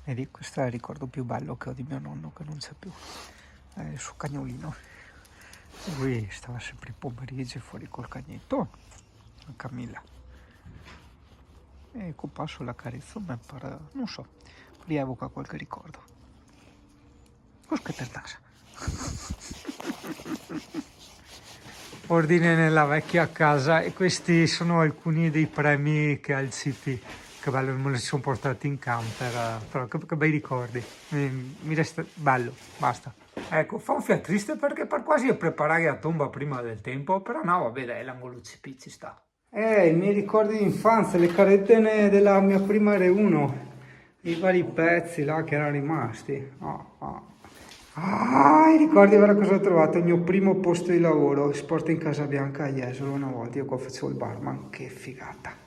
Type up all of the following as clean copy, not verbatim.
Vedi, questo è il ricordo più bello che ho di mio nonno che non c'è più. È il suo cagnolino. Lui stava sempre i pomeriggi fuori col cagnetto, a Camilla. E col passo la carezzo, non so, rievoca qualche ricordo. Cos'è per casa? Ordine nella vecchia casa, e questi sono alcuni dei premi che ha il CP. Che bello, me li sono portati in camper, però che bei ricordi. Mi resta bello, basta. Ecco, fa un fiat triste perché per quasi preparare la tomba prima del tempo, però no, vabbè, dai, l'angolo CP ci sta. I miei ricordi di infanzia, le carrettine della mia prima R1, i vari pezzi là che erano rimasti. I ricordi ora cosa ho trovato? Il mio primo posto di lavoro, Sport in Casabianca a Jesolo, una volta io qua facevo il barman, che figata.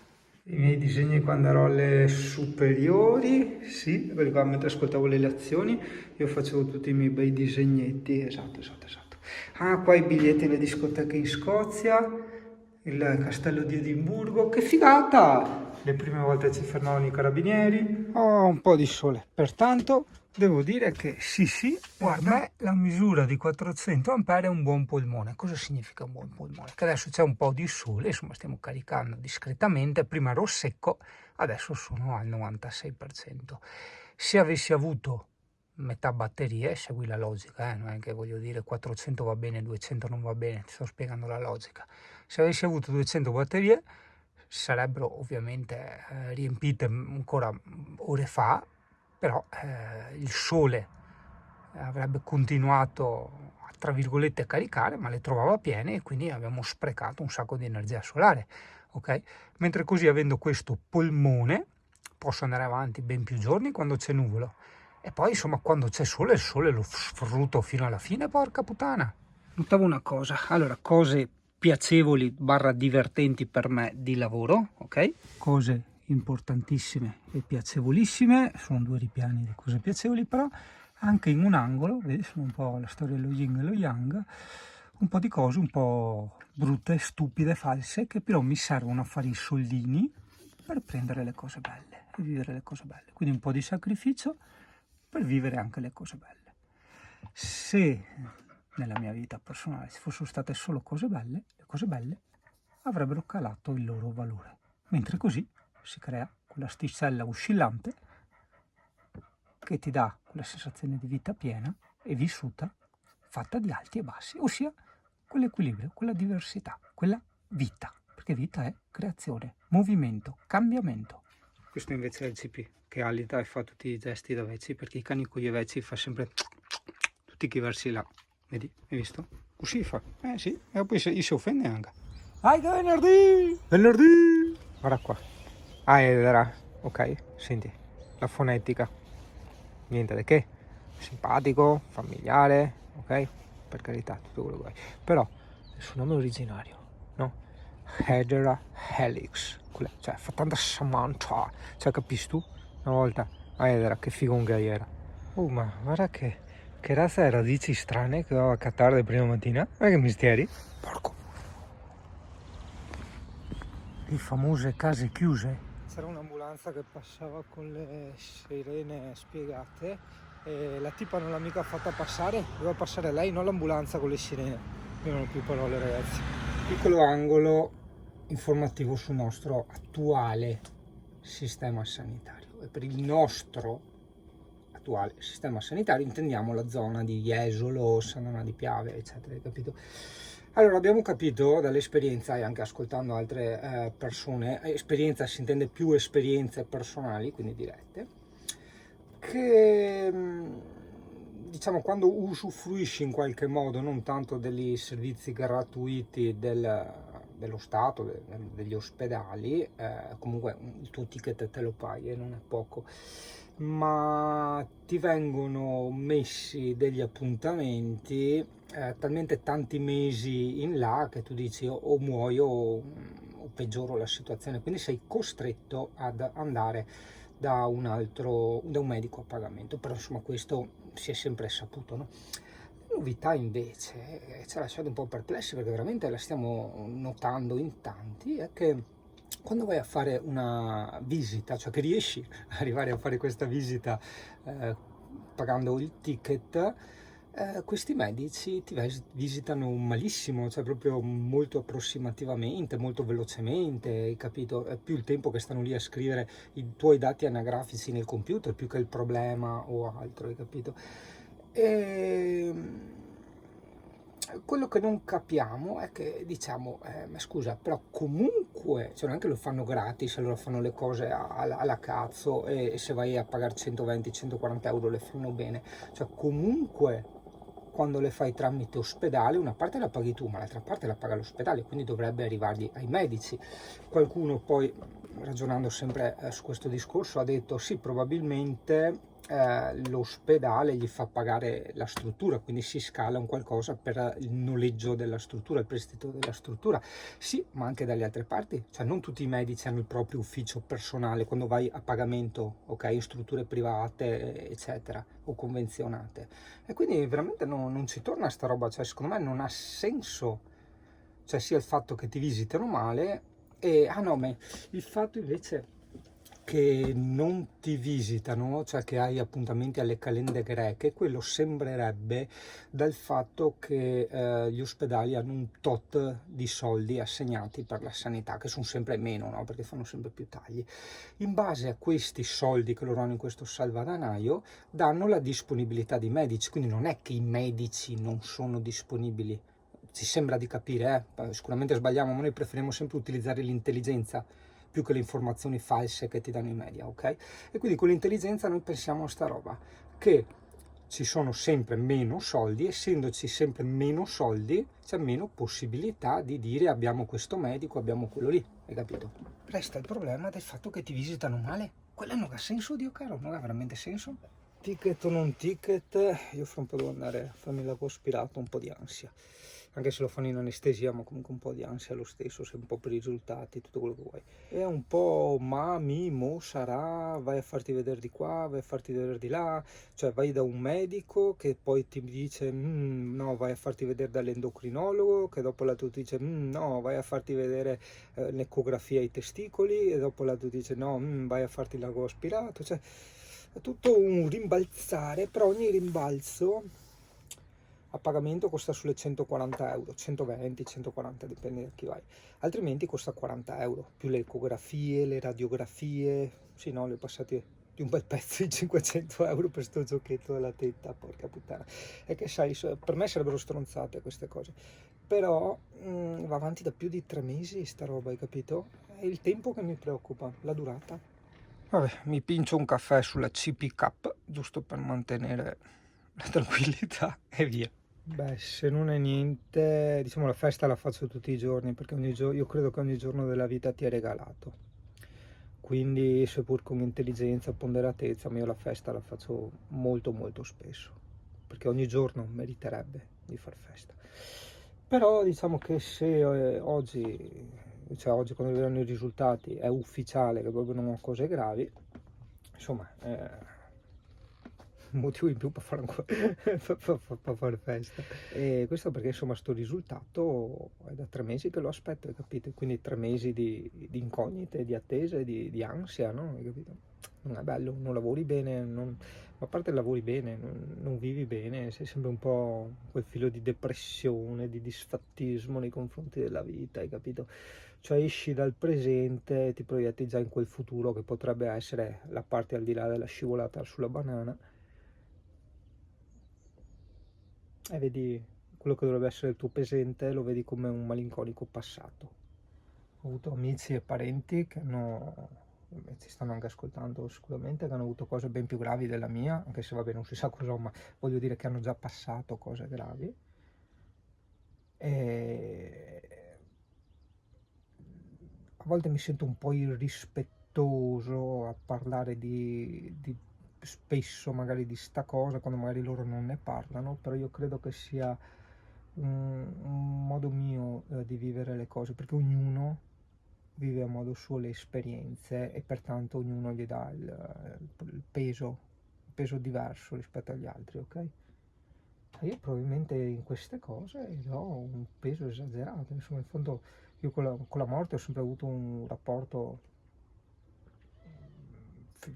I miei disegni quando ero alle superiori, sì, perché qua mentre ascoltavo le lezioni io facevo tutti i miei bei disegnetti, esatto. Ah, qua i biglietti alle discoteche in Scozia, il castello di Edimburgo, che figata! Le prime volte ci fermavano i carabinieri. Oh, un po' di sole. Pertanto devo dire che sì, per me la misura di 400 ampere è un buon polmone. Cosa significa un buon polmone? Che adesso c'è un po' di sole, insomma stiamo caricando discretamente, prima ero secco, adesso sono al 96%. Se avessi avuto metà batterie, segui la logica, non è che voglio dire 400 va bene, 200 non va bene, ti sto spiegando la logica. Se avessi avuto 200 batterie sarebbero ovviamente riempite ancora ore fa, però il sole avrebbe continuato a, tra virgolette, a caricare, ma le trovava piene e quindi abbiamo sprecato un sacco di energia solare, ok? Mentre così, avendo questo polmone, posso andare avanti ben più giorni quando c'è nuvolo. E poi, insomma, quando c'è sole, il sole lo sfrutto fino alla fine, porca puttana. Notavo una cosa, allora, cose piacevoli barra divertenti per me di lavoro, ok? Cose importantissime e piacevolissime, sono due ripiani di cose piacevoli, però anche in un angolo, vedi, sono un po' la storia dello yin e lo yang, un po' di cose un po' brutte, stupide, false, che però mi servono a fare i soldini per prendere le cose belle e vivere le cose belle. Quindi un po' di sacrificio per vivere anche le cose belle. Se nella mia vita personale ci fossero state solo cose belle, le cose belle avrebbero calato il loro valore, mentre così si crea quella sticella oscillante che ti dà quella sensazione di vita piena e vissuta, fatta di alti e bassi, ossia quell'equilibrio, quella diversità, quella vita, perché vita è creazione, movimento, cambiamento. Questo invece è il CP, che alita e fa tutti i gesti da vecchi, perché i cani con gli vecchi fa sempre tutti che versi là, vedi, hai visto? Così fa, sì, e poi si offende anche. Vai che venerdì! Venerdì! Guarda qua. Edera, ok, senti, la fonetica, niente di che, simpatico, familiare, ok, per carità, tutto quello che vuoi, però il suo nome originario, no? Hedera helix, cioè fa tanta Samantha, cioè capisci tu? Una volta, Hedera, che figonga era. Oh, ma guarda che razza di radici strane che ho a cattare di prima mattina, guarda che misteri, porco. Le famose case chiuse. C'era un'ambulanza che passava con le sirene spiegate e la tipa non l'ha mica fatta passare, doveva passare lei, non l'ambulanza con le sirene. Io non ho più parole, ragazzi. Piccolo angolo informativo sul nostro attuale sistema sanitario, e per il nostro attuale sistema sanitario intendiamo la zona di Jesolo, Sannona di Piave, eccetera, capito? Allora, abbiamo capito dall'esperienza e anche ascoltando altre persone, esperienza si intende più esperienze personali, quindi dirette, che diciamo quando usufruisci in qualche modo non tanto degli servizi gratuiti dello Stato, degli ospedali, comunque il tuo ticket te lo paghi e non è poco, ma ti vengono messi degli appuntamenti talmente tanti mesi in là che tu dici o muoio o peggioro la situazione, quindi sei costretto ad andare da un medico a pagamento, però insomma questo si è sempre saputo, no? La novità invece ci ha lasciato un po' perplessi, perché veramente la stiamo notando in tanti, è che quando vai a fare una visita, cioè che riesci ad arrivare a fare questa visita eh, pagando il ticket, questi medici ti visitano malissimo, cioè proprio molto approssimativamente, molto velocemente, hai capito? È più il tempo che stanno lì a scrivere i tuoi dati anagrafici nel computer più che il problema o altro, hai capito? E quello che non capiamo è che diciamo, ma scusa, però comunque, cioè non è che lo fanno gratis, allora fanno le cose alla cazzo e se vai a pagare 120-140 euro le fanno bene, cioè comunque quando le fai tramite ospedale una parte la paghi tu ma l'altra parte la paga l'ospedale, quindi dovrebbe arrivargli ai medici. Qualcuno poi, ragionando sempre su questo discorso, ha detto sì, probabilmente l'ospedale gli fa pagare la struttura, quindi si scala un qualcosa per il noleggio della struttura, il prestito della struttura. Sì, ma anche dalle altre parti, cioè non tutti i medici hanno il proprio ufficio personale quando vai a pagamento, ok, in strutture private, eccetera, o convenzionate. E quindi veramente non ci torna sta roba, cioè secondo me non ha senso, cioè sia il fatto che ti visitano male e, ah no, ma il fatto invece che non ti visitano, cioè che hai appuntamenti alle calende greche, quello sembrerebbe dal fatto che gli ospedali hanno un tot di soldi assegnati per la sanità, che sono sempre meno, no? Perché fanno sempre più tagli. In base a questi soldi che loro hanno in questo salvadanaio, danno la disponibilità di medici, quindi non è che i medici non sono disponibili. Ci sembra di capire, sicuramente sbagliamo, ma noi preferiamo sempre utilizzare l'intelligenza più che le informazioni false che ti danno i media, ok? E quindi con l'intelligenza noi pensiamo a sta roba, che ci sono sempre meno soldi, essendoci sempre meno soldi c'è meno possibilità di dire abbiamo questo medico, abbiamo quello lì, hai capito? Resta il problema del fatto che ti visitano male. Quello non ha senso, Dio caro, non ha veramente senso. Ticket o non ticket, io fra un po' devo andare a farmi l'ago aspirato, un po' di ansia. Anche se lo fanno in anestesia, ma comunque un po' di ansia lo stesso, se un po' per i risultati, tutto quello che vuoi. È un po' ma, mi, mo, sarà, vai a farti vedere di qua, vai a farti vedere di là, cioè vai da un medico che poi ti dice no, vai a farti vedere dall'endocrinologo, che dopo l'altro ti dice no, vai a farti vedere l'ecografia ai testicoli, e dopo l'altro ti dice no, vai a farti l'ago aspirato, cioè è tutto un rimbalzare, però ogni rimbalzo a pagamento costa sulle 140 euro, 120, 140, dipende da chi vai, altrimenti costa 40 euro, più le ecografie, le radiografie, sì no, le ho passate di un bel pezzo di 500 euro per sto giochetto della tetta, porca puttana. È che sai, per me sarebbero stronzate queste cose, però va avanti da più di 3 mesi sta roba, hai capito? È il tempo che mi preoccupa, la durata. Vabbè, mi pincio un caffè sulla CP Cup, giusto per mantenere la tranquillità e via. Beh, se non è niente, diciamo la festa la faccio tutti i giorni, perché io credo che ogni giorno della vita ti è regalato. Quindi, seppur con intelligenza e ponderatezza, ma io la festa la faccio molto molto spesso, perché ogni giorno meriterebbe di far festa. Però diciamo che se oggi, cioè oggi quando vedranno i risultati, è ufficiale che proprio non ho cose gravi, insomma, un motivo in più per fare, per fare festa. E questo perché insomma sto risultato è da 3 mesi che lo aspetto, hai capito? Quindi 3 mesi di incognite, di attese, di ansia, no? Hai capito? Non è bello, non lavori bene, ma a parte lavori bene, non vivi bene, sei sempre un po' quel filo di depressione, di disfattismo nei confronti della vita, hai capito? Cioè esci dal presente e ti proietti già in quel futuro che potrebbe essere la parte al di là della scivolata sulla banana e vedi quello che dovrebbe essere il tuo presente, lo vedi come un malinconico passato. Ho avuto amici e parenti che ci stanno anche ascoltando sicuramente, che hanno avuto cose ben più gravi della mia, anche se vabbè non si sa cosa, ma voglio dire che hanno già passato cose gravi. E a volte mi sento un po' irrispettoso a parlare di spesso magari di sta cosa, quando magari loro non ne parlano, però io credo che sia un modo mio di vivere le cose, perché ognuno vive a modo suo le esperienze e pertanto ognuno gli dà il peso diverso rispetto agli altri, ok? Io probabilmente in queste cose do un peso esagerato, insomma in fondo Io con la morte ho sempre avuto un rapporto,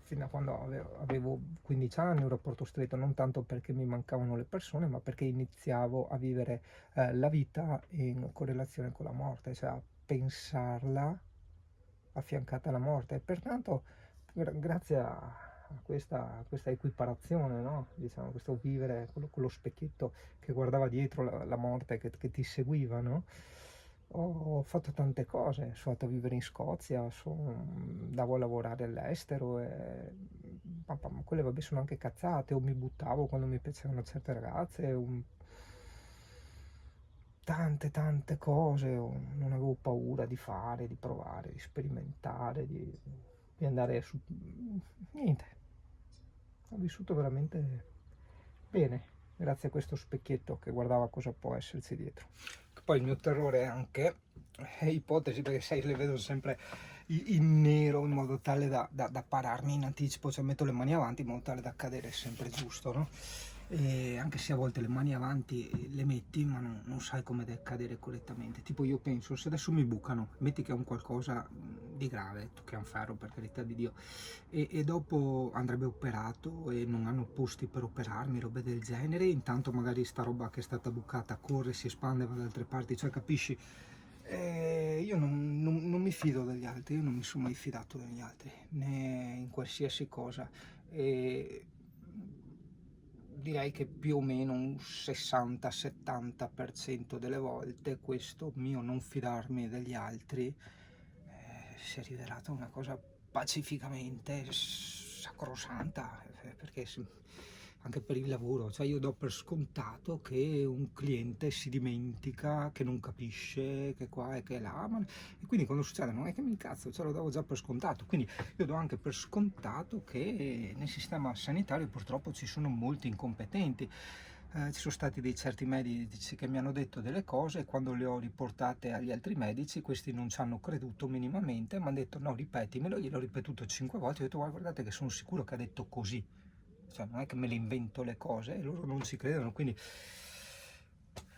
fino a quando avevo 15 anni, un rapporto stretto, non tanto perché mi mancavano le persone, ma perché iniziavo a vivere la vita in correlazione con la morte, cioè a pensarla affiancata alla morte. E pertanto, grazie a questa equiparazione, no? Diciamo, questo vivere con lo specchietto che guardava dietro la morte, che ti seguiva, no? Ho fatto tante cose, sono andato a vivere in Scozia, andavo a lavorare all'estero e ma quelle vabbè sono anche cazzate, o mi buttavo quando mi piacevano certe ragazze, tante cose, non avevo paura di fare, di provare, di sperimentare, di andare su... Niente, ho vissuto veramente bene, grazie a questo specchietto che guardava cosa può esserci dietro. Poi il mio terrore è anche ipotesi, perché sai, le vedo sempre in nero in modo tale da pararmi in anticipo, cioè metto le mani avanti in modo tale da cadere sempre giusto, no? E anche se a volte le mani avanti le metti ma non sai come cadere correttamente. Tipo, io penso, se adesso mi bucano, metti che è un qualcosa di grave, tocchi un ferro, per carità di Dio, e dopo andrebbe operato e non hanno posti per operarmi, robe del genere, intanto magari sta roba che è stata bucata corre, si espande, va da altre parti, cioè capisci? Io non mi fido degli altri, io non mi sono mai fidato degli altri, né in qualsiasi cosa. E direi che più o meno un 60-70% delle volte questo mio non fidarmi degli altri si è rivelato una cosa pacificamente sacrosanta, perché anche per il lavoro, cioè io do per scontato che un cliente si dimentica, che non capisce, che qua e che là, e quindi quando succede non è che mi incazzo, ce lo davo già per scontato, quindi io do anche per scontato che nel sistema sanitario purtroppo ci sono molti incompetenti. Ci sono stati dei certi medici che mi hanno detto delle cose e quando le ho riportate agli altri medici questi non ci hanno creduto minimamente, mi hanno detto no, ripetimelo, gliel'ho ripetuto 5 volte, ho detto guardate che sono sicuro che ha detto così, cioè non è che me le invento le cose e loro non ci credono, quindi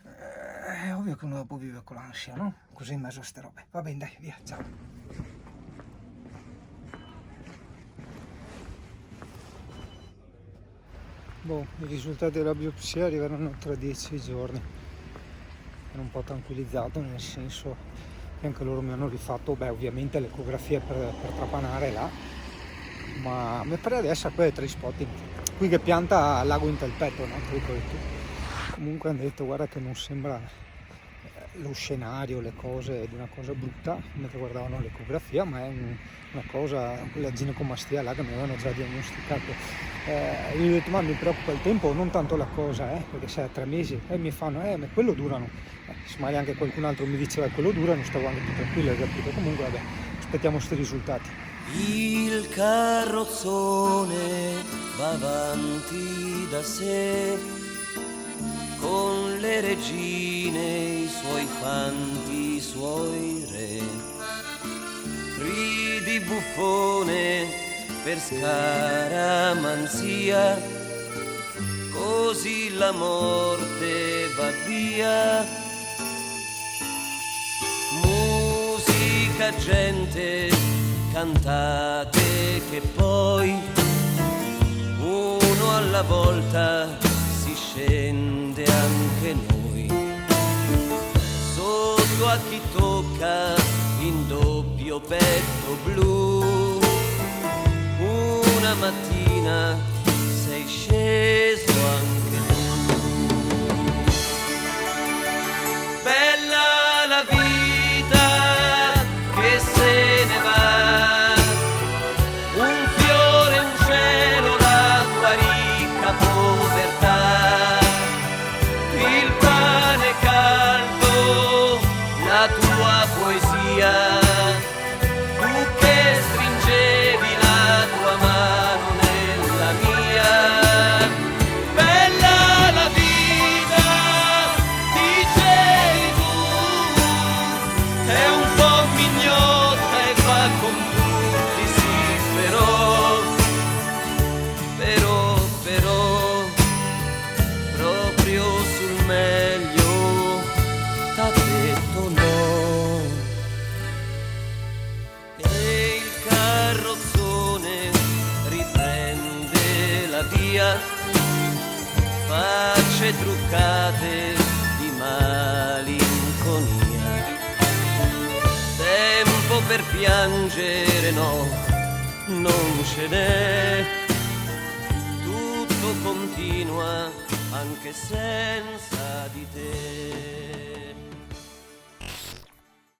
è ovvio che uno dopo vive con l'ansia, no? Così in mezzo a ste robe. Va bene, dai, via, ciao. Boh, i risultati della biopsia arriveranno tra 10 giorni. Sono un po' tranquillizzato, nel senso che anche loro mi hanno rifatto, ovviamente l'ecografia per trapanare là, ma mi pare adesso a quelle 3 spot qui che pianta l'ago in tel petto, no? Comunque hanno detto guarda che non sembra lo scenario, le cose di una cosa brutta mentre guardavano l'ecografia, ma è una cosa, quella ginecomastia là che mi avevano già diagnosticato. Io ho detto ma mi preoccupa il tempo, non tanto la cosa, perché sai a 3 mesi mi fanno ma quello durano, se magari anche qualcun altro mi diceva quello durano, stavo anche più tranquillo, capito? Comunque vabbè, aspettiamo questi risultati. Il carrozzone va avanti da sé, con le regine, i suoi fanti, i suoi re. Ridi buffone per scaramanzia, così la morte va via. Musica, gente, cantate che poi uno alla volta si scende anche noi. Sotto a chi tocca in doppio petto blu, una mattina sei sceso anche tu. Bella la vita che se ne va, un fiore, un cielo, la tua ricca povertà, il pane caldo, la tua poesia, tu che stringevi la tua mano nella mia. via, facce truccate di malinconia. Tempo per piangere no, non ce n'è, tutto continua anche senza di te.